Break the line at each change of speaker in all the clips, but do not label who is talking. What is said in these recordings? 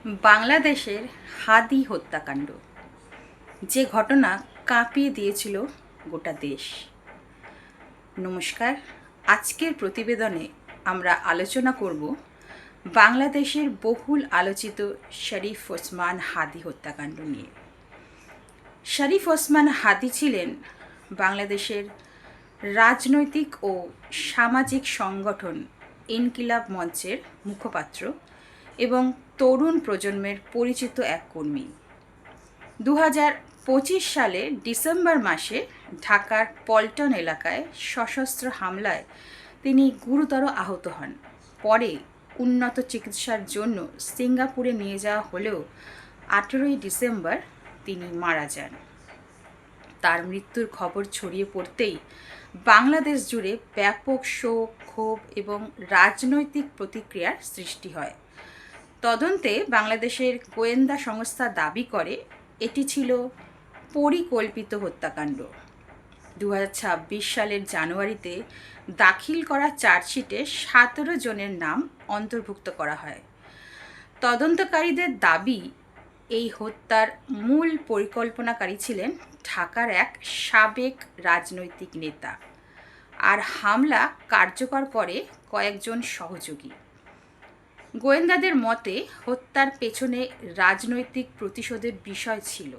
বাংলাদেশের হাদি হত্যাকাণ্ড, যে ঘটনা কাঁপিয়ে দিয়েছিল গোটা দেশ। নমস্কার, আজকের প্রতিবেদনে আমরা আলোচনা করব বাংলাদেশের বহুল আলোচিত শরীফ ওসমান হাদি হত্যাকাণ্ড নিয়ে। শরীফ ওসমান হাদি ছিলেন বাংলাদেশের রাজনৈতিক ও সামাজিক সংগঠন ইনকিলাব মঞ্চের মুখপাত্র এবং তরুণ প্রজন্মের পরিচিত এক কর্মী। 2025 সালে ডিসেম্বর মাসে ঢাকার পল্টন এলাকায় সশস্ত্র হামলায় তিনি গুরুতর আহত হন। পরে উন্নত চিকিৎসার জন্য সিঙ্গাপুরে নিয়ে যাওয়া হলেও 18ই ডিসেম্বর তিনি মারা যান। তার মৃত্যুর খবর ছড়িয়ে পড়তেই বাংলাদেশ জুড়ে ব্যাপক শোক, ক্ষোভ এবং রাজনৈতিক প্রতিক্রিয়ার সৃষ্টি হয়। তদন্তে বাংলাদেশের গোয়েন্দা সংস্থা দাবি করে এটি ছিল পরিকল্পিত হত্যাকাণ্ড। 2026 সালের জানুয়ারিতে দাখিল করা চার্জশিটে 17 জনের নাম অন্তর্ভুক্ত করা হয়। তদন্তকারীদের দাবি, এই হত্যার মূল পরিকল্পনাকারী ছিলেন ঢাকার এক সাবেক রাজনৈতিক নেতা, আর হামলা কার্যকর করে কয়েকজন সহযোগী। গোয়েন্দাদের মতে হত্যার পেছনে রাজনৈতিক প্রতিশোধের বিষয় ছিল।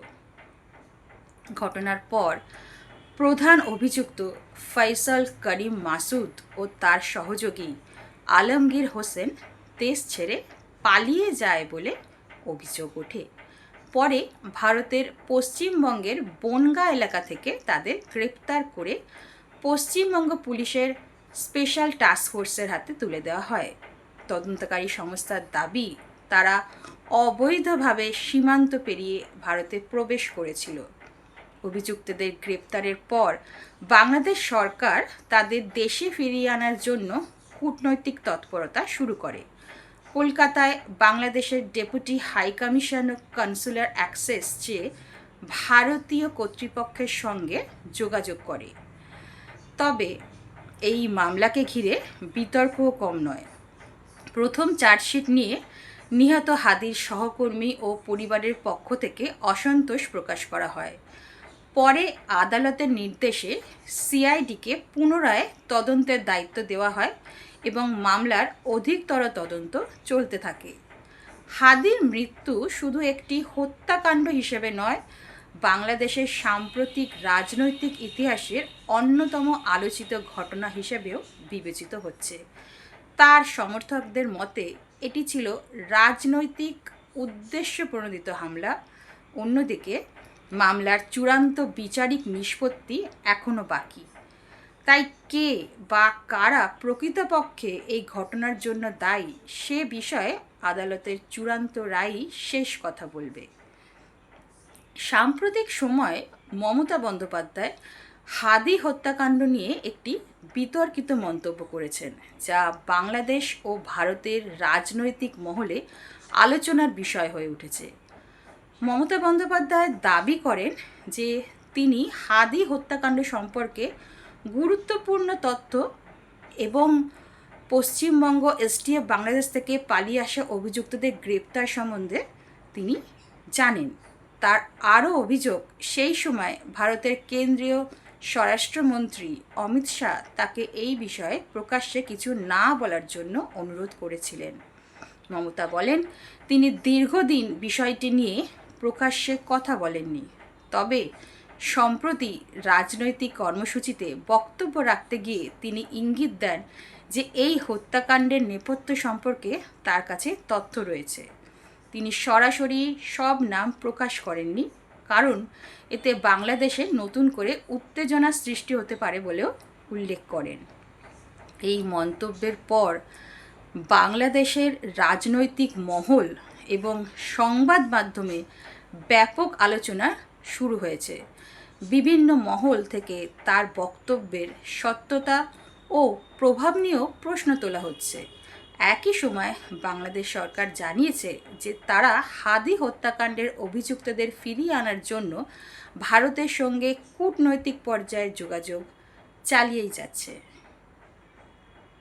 ঘটনার পর প্রধান অভিযুক্ত ফয়সাল করিম মাসুদ ও তার সহযোগী আলমগীর হোসেন দেশ ছেড়ে পালিয়ে যায় বলে অভিযোগ ওঠে। পরে ভারতের পশ্চিমবঙ্গের বনগাঁ এলাকা থেকে তাদের গ্রেপ্তার করে পশ্চিমবঙ্গ পুলিশের স্পেশাল টাস্ক ফোর্সের হাতে তুলে দেওয়া হয়। তদন্তকারী সংস্থার দাবি, তারা অবৈধভাবে সীমান্ত পেরিয়ে ভারতে প্রবেশ করেছিল। অভিযুক্তদের গ্রেপ্তারের পর বাংলাদেশ সরকার তাদের দেশে ফিরিয়ে আনার জন্য কূটনৈতিক তৎপরতা শুরু করে। কলকাতায় বাংলাদেশের ডেপুটি হাইকমিশন কনসুলার অ্যাক্সেস চেয়ে ভারতীয় কর্তৃপক্ষের সঙ্গে যোগাযোগ করে। তবে এই মামলাকে ঘিরে বিতর্কও কম নয়। প্রথম চার্জশিট নিয়ে নিহত হাদির সহকর্মী ও পরিবারের পক্ষ থেকে অসন্তোষ প্রকাশ করা হয়। পরে আদালতের নির্দেশে সিআইডিকে পুনরায় তদন্তের দায়িত্ব দেওয়া হয় এবং মামলার অধিকতর তদন্ত চলতে থাকে। হাদির মৃত্যু শুধু একটি হত্যাকাণ্ড হিসেবে নয়, বাংলাদেশের সাম্প্রতিক রাজনৈতিক ইতিহাসের অন্যতম আলোচিত ঘটনা হিসেবেও বিবেচিত হচ্ছে। তার সমর্থকদের মতে এটি ছিল রাজনৈতিক উদ্দেশ্যপ্রণোদিত হামলা। অন্যদিকে মামলার চূড়ান্ত বিচারিক নিষ্পত্তি এখনও বাকি। তাই কে বা কারা প্রকৃতপক্ষে এই ঘটনার জন্য দায়ী, সে বিষয়ে আদালতের চূড়ান্ত রায়ই শেষ কথা বলবে। সাম্প্রতিক সময়ে মমতা বন্দ্যোপাধ্যায় হাদি হত্যাকাণ্ড নিয়ে একটি বিতর্কিত মন্তব্য করেছেন, যা বাংলাদেশ ও ভারতের রাজনৈতিক মহলে আলোচনার বিষয় হয়ে উঠেছে। মমতা বন্দ্যোপাধ্যায় দাবি করেন যে তিনি হাদি হত্যাকাণ্ড সম্পর্কে গুরুত্বপূর্ণ তথ্য এবং পশ্চিমবঙ্গ এসটিএফ বাংলাদেশ থেকে পালিয়ে আসা অভিযুক্তদের গ্রেপ্তার সম্বন্ধে তিনি জানেন। তার আরও অভিযোগ, সেই সময় ভারতের কেন্দ্রীয় স্বরাষ্ট্রমন্ত্রী অমিত শাহ তাকে এই বিষয়ে প্রকাশ্যে কিছু না বলার জন্য অনুরোধ করেছিলেন। মমতা বলেন, তিনি দীর্ঘদিন বিষয়টি নিয়ে প্রকাশ্যে কথা বলেননি। তবে সম্প্রতি রাজনৈতিক কর্মসূচিতে বক্তব্য রাখতে গিয়ে তিনি ইঙ্গিত দেন যে এই হত্যাকাণ্ডের নেপথ্য সম্পর্কে তার কাছে তথ্য রয়েছে। তিনি সরাসরি সব নাম প্রকাশ করেননি, কারণ এতে বাংলাদেশে নতুন করে উত্তেজনা সৃষ্টি হতে পারে বলেও উল্লেখ করেন। এই মন্তব্যের পর বাংলাদেশের রাজনৈতিক মহল এবং সংবাদ মাধ্যমে ব্যাপক আলোচনা শুরু হয়েছে। বিভিন্ন মহল থেকে তার বক্তব্যের সত্যতা ও প্রভাব নিয়েও প্রশ্ন তোলা হচ্ছে। একই সময় বাংলাদেশ সরকার জানিয়েছে যে তারা হাদি হত্যাকাণ্ডের অভিযুক্তদের ফিরিয়ে আনার জন্য ভারতের সঙ্গে কূটনৈতিক পর্যায়ে যোগাযোগ চালিয়েই যাচ্ছে।